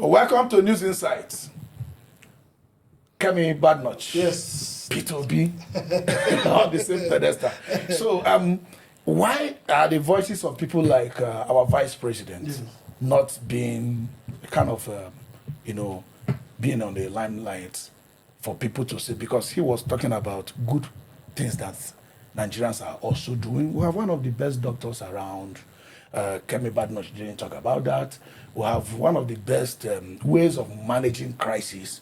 Welcome to News Insights. Kemi Badenoch. Yes. P2B. On the same pedestal. So, why are the voices of people like our vice president not being kind of, being on the limelight for people to see? Because he was talking about good things that Nigerians are also doing. We have one of the best doctors around. Kemi Badenoch didn't talk about that. We have one of the best ways of managing crisis.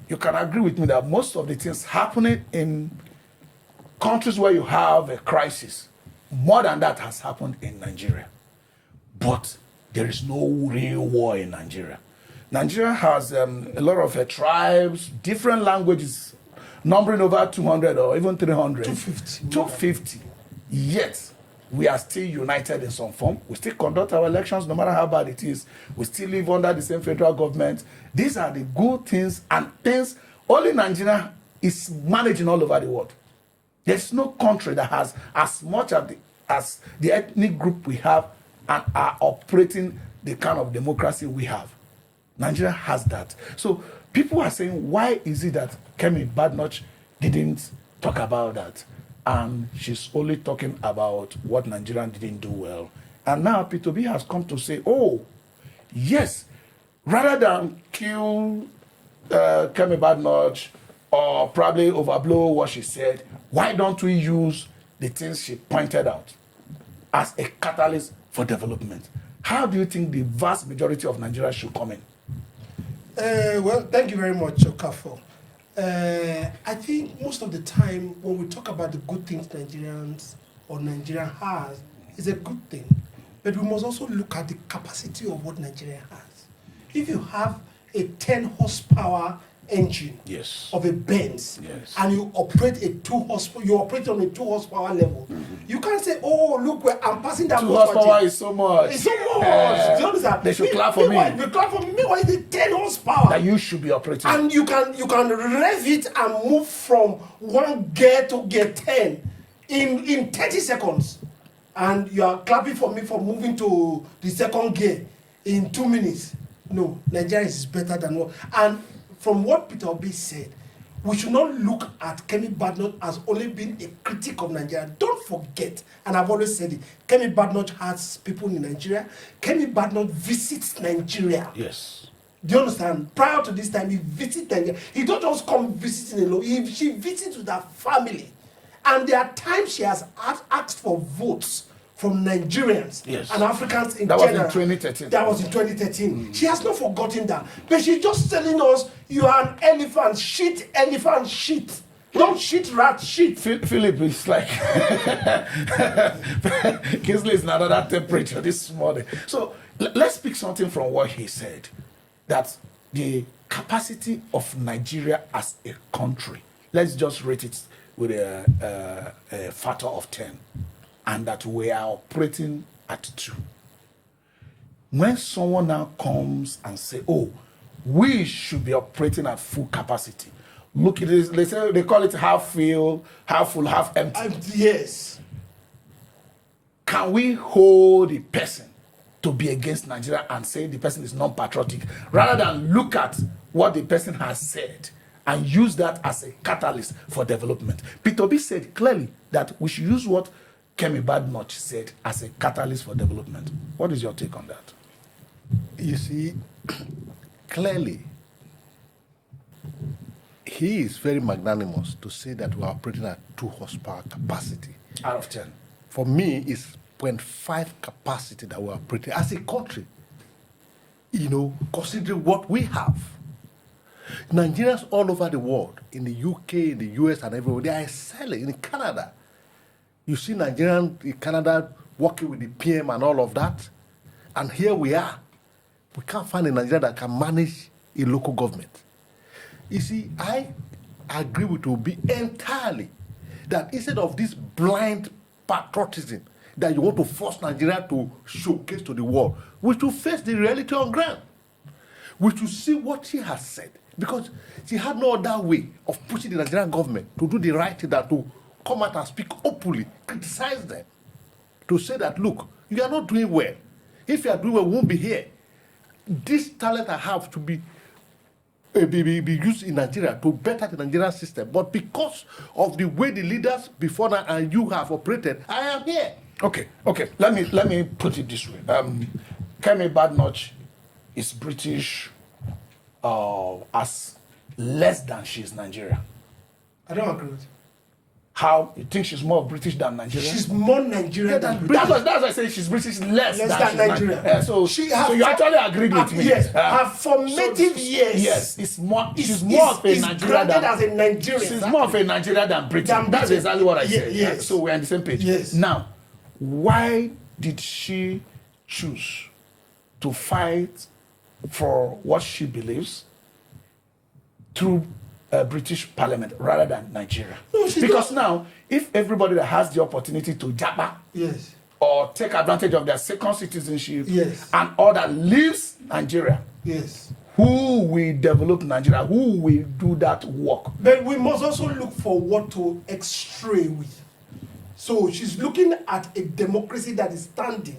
You can agree with me that most of the things happening in countries where you have a crisis, more than that has happened in Nigeria. But there is no real war in Nigeria. Nigeria has a lot of tribes, different languages, numbering over 200 or even 300. 250. 250. Yet, we are still united in some form. We still conduct our elections no matter how bad it is. We still live under the same federal government. These are the good things and things only Nigeria is managing all over the world. There's no country that has as much of as the ethnic group we have and are operating the kind of democracy we have. Nigeria has that. So people are saying, why is it that Kemi Badenoch didn't talk about that? And she's only talking about what Nigerian didn't do well. And now P2B has come to say, oh, yes, rather than kill Kemi Badenoch or probably overblow what she said, why don't we use the things she pointed out as a catalyst for development? How do you think the vast majority of Nigeria should come in? Well, thank you very much, Okafo. I think most of the time when we talk about the good things Nigerians or Nigeria has, it's a good thing. But we must also look at the capacity of what Nigeria has. If you have a 10 horsepower engine of a Benz and you operate a 2 horsepower, you operate on a 2 horsepower level, you can't say, oh, look, I'm passing that 2 horsepower is so much. It's so much. Do you understand? They should clap for me. They clap for me. Meanwhile, it's a 10 horsepower. That you should be operating. And you can rev it and move from 1 gear to gear 10 in 30 seconds. And you are clapping for me for moving to the 2nd gear in 2 minutes. No, Nigeria is better than what. And from what Peter Obi said, we should not look at Kemi Badenoch as only being a critic of Nigeria. Don't forget, and I've always said it, Kemi Badenoch has people in Nigeria. Kemi Badenoch visits Nigeria. Yes. Do you understand? Prior to this time, he visits Nigeria. He don't just come visiting alone. She visits with her family. And there are times she has asked for votes from Nigerians and Africans in general. That was in 2013. That was in 2013. She has not forgotten that. But she's just telling us, you are an elephant, shit, Don't shit, rat, shit. Philip is like, Kingsley is not at that temperature this morning. So let's pick something from what he said. That the capacity of Nigeria as a country, let's just rate it with a factor of 10. And that we are operating at 2. When someone now comes and say, oh, we should be operating at full capacity. Look at this, they call it half full, half empty. Yes. Can we hold the person to be against Nigeria and say the person is non-patriotic, rather than look at what the person has said and use that as a catalyst for development? P2B said clearly that we should use what Kemi Badenoch said as a catalyst for development. What is your take on that? You see, clearly, he is very magnanimous to say that we are operating at 2 horsepower capacity. Out of 10. For me, it's 0.5 capacity that we are operating as a country. You know, considering what we have. Nigerians all over the world, in the UK, in the US, and everywhere, they are excelling. In Canada, you see Nigerians in Canada working with the PM and all of that. And here we are. We can't find a Nigeria that can manage a local government. You see, I agree with Obi entirely that instead of this blind patriotism that you want to force Nigeria to showcase to the world, we should face the reality on ground. We should see what she has said. Because she had no other way of pushing the Nigerian government to do the right thing than to come out and speak openly, criticize them, to say that, look, you are not doing well. If you are doing well, we won't be here. this talent I have to be used in Nigeria to better the Nigerian system. But because of the way the leaders before now and you have operated, I am here. Okay. Let me put it this way. Kemi Badenoch is British as less than she is Nigerian. I don't agree with you. How you think she's more British than Nigerian? She's more Nigerian than That's British. why I say she's British less than Nigerian. So you actually agreed with me. Yes, her formative years. Yes, it's more. She's more of a Nigerian than as a Nigerian. She's more of a Nigerian than British. That's exactly what I said. Yes. So we're on the same page. Yes. Now, why did she choose to fight for what she believes through British Parliament rather than Nigeria? No, because now, if everybody that has the opportunity to jabba Yes. or take advantage of their second citizenship Yes. and all that leaves Nigeria, Yes. who will develop Nigeria? Who will do that work? But we must also look for what to extray with. So she's looking at a democracy that is standing.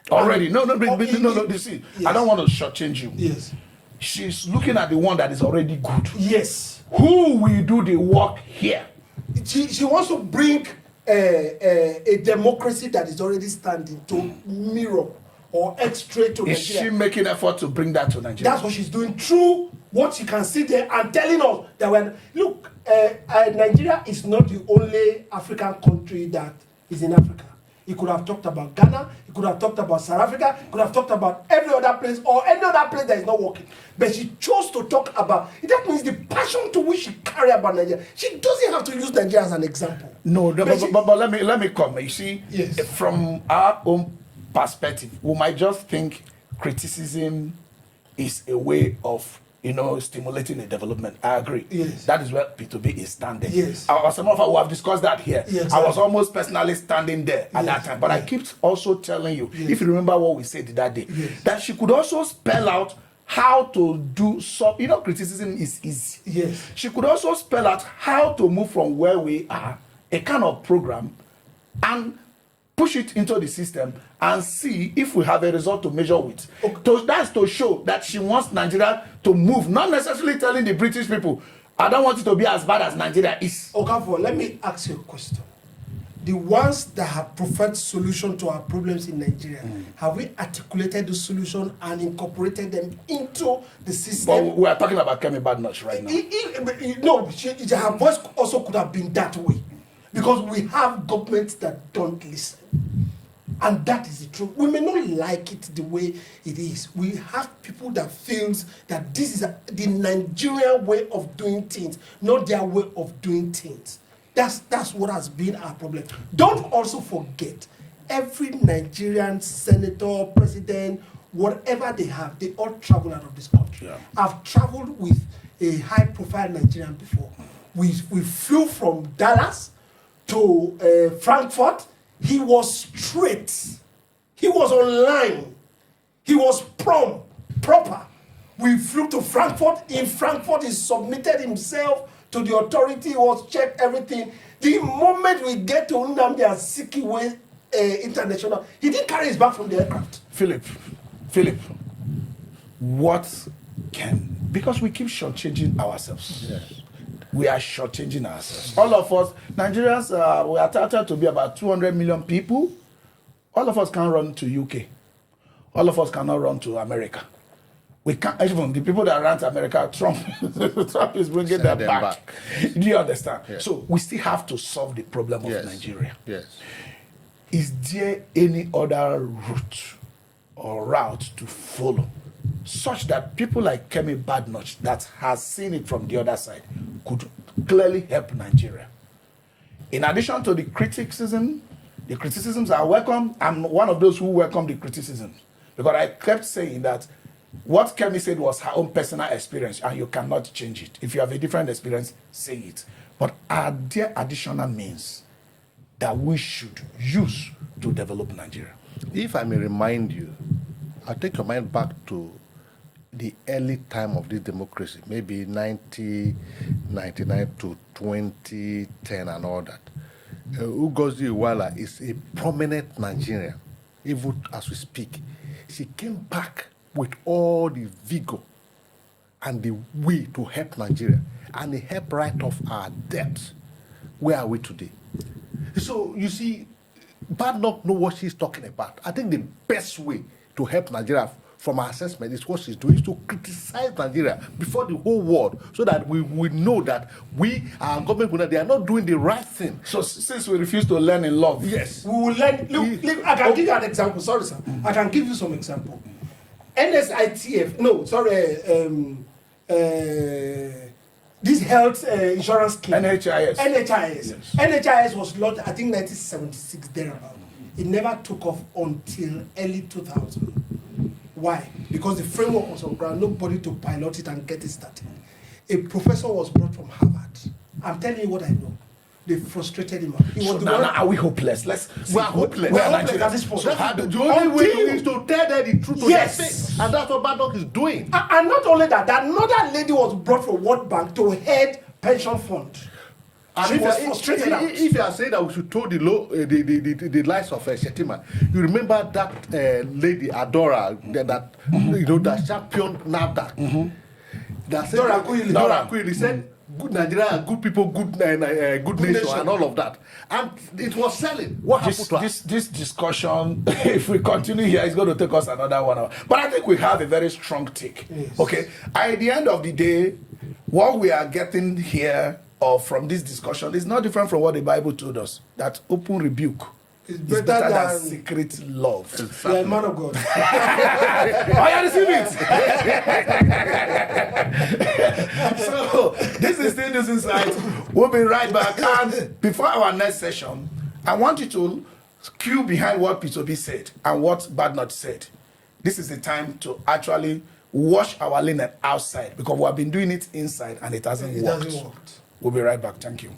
Already. No. You see, Yes. I don't want to shortchange you. Yes. She's looking at the one that is already good. Yes. Who will do the work here? She wants to bring a democracy that is already standing to mirror or extray to Is Nigeria. she making effort to bring that to Nigeria? That's what she's doing through what she can see there and telling us that Nigeria is not the only African country that is in Africa. He could have talked about Ghana, he could have talked about South Africa, he could have talked about every other place or any other place that is not working. But she chose to talk about it. That means the passion to which she carry about Nigeria. She doesn't have to use Nigeria as an example. No, but let me come. You see, Yes. From our own perspective, we might just think criticism is a way of stimulating a development. I agree. Yes. That is where P2B is standing. Yes. Some of us who have discussed that here. Yes, I was almost personally standing there at that time. But I keep also telling you, if you remember what we said that day, that she could also spell out how to do some, criticism is easy. Yes. She could also spell out how to move from where we are, a kind of program, and push it into the system and see if we have a result to measure with. Okay. That's to show that she wants Nigeria to move, not necessarily telling the British people, I don't want it to be as bad as Nigeria is. Okafor, let me ask you a question. The ones that have preferred solution to our problems in Nigeria, have we articulated the solution and incorporated them into the system? But we are talking about Kemi Badenoch right now. Her voice also could have been that way. Because we have governments that don't listen. And that is the truth. We may not like it the way it is. We have people that feels that this is the Nigerian way of doing things, not their way of doing things. That's what has been our problem. Don't also forget, every Nigerian senator, president, whatever they have, they all travel out of this country. Yeah. I've traveled with a high-profile Nigerian before. We flew from Dallas to Frankfurt. He was straight. He was online. He was proper. We flew to Frankfurt. In Frankfurt, he submitted himself to the authority. He was checked everything. The moment we get to Nnamdi Azikiwe International, he didn't carry his bag from the aircraft. Philip, because we keep shortchanging ourselves. Yes. We are shortchanging ourselves. All of us, Nigerians, we are touted to be about 200 million people. All of us can run to UK. All of us cannot run to America. We can't, even the people that run to America, Trump is bringing them back. Do you understand? Yes. So we still have to solve the problem of Nigeria. Yes. Is there any other route or route to follow such that people like Kemi Badenoch that has seen it from the other side could clearly help Nigeria? In addition to the criticisms are welcome. I'm one of those who welcome the criticisms because I kept saying that what Kemi said was her own personal experience and you cannot change it. If you have a different experience, say it. But are there additional means that we should use to develop Nigeria? If I may remind you, I'll take your mind back to the early time of this democracy, maybe 1999 to 2010 and all that. Ugozi is a prominent Nigerian, even as we speak. She came back with all the vigor and the will to help Nigeria and help write off our debts, where are we today? So you see, Badenoch know what she's talking about. I think the best way to help Nigeria from our assessment is what she's doing, is to criticize Nigeria before the whole world, so that we know that our government, they are not doing the right thing. So since we refuse to learn in love, Yes. We will learn. Look, I can give you an example. Sorry, sir. I can give you some example. NSITF, no, sorry, this health insurance scheme. NHIS. NHIS. Yes. NHIS was launched, I think, 1976, thereabout. It never took off until early 2000. Why? Because the framework was on ground, nobody to pilot it and get it started. A professor was brought from Harvard. I'm telling you what I know. They frustrated him. He so was the now one. are we hopeless? We are hopeless. We are We're hopeless at this point. The only way is to tell them the truth to Yes. their face. And that's what Badenoch is doing. And not only that, another lady was brought from World Bank to head pension fund. And She if was you- frustrated if, out. if you are saying that we should told the lies of Shetima, you remember that lady Adora that championed NAFDAC. That said, Dora Akunyili. Dora Akunyili said, "Good Nigeria, good people, good nation, nation. and all of that." And it was selling. What happened to her? This discussion, if we continue here, it's going to take us another 1 hour. But I think we have a very strong take. Yes. Okay. At the end of the day, what we are getting here or from this discussion is not different from what the Bible told us. That open rebuke It's is better than secret love. You are a man of God. Oh, yeah, receive it. So this is still News Insight. We'll be right back. And before our next session, I want you to cue behind what P2B said and what Badenoch said. This is the time to actually wash our linen outside, because we have been doing it inside and it hasn't It worked. hasn't worked. We'll be right back. Thank you.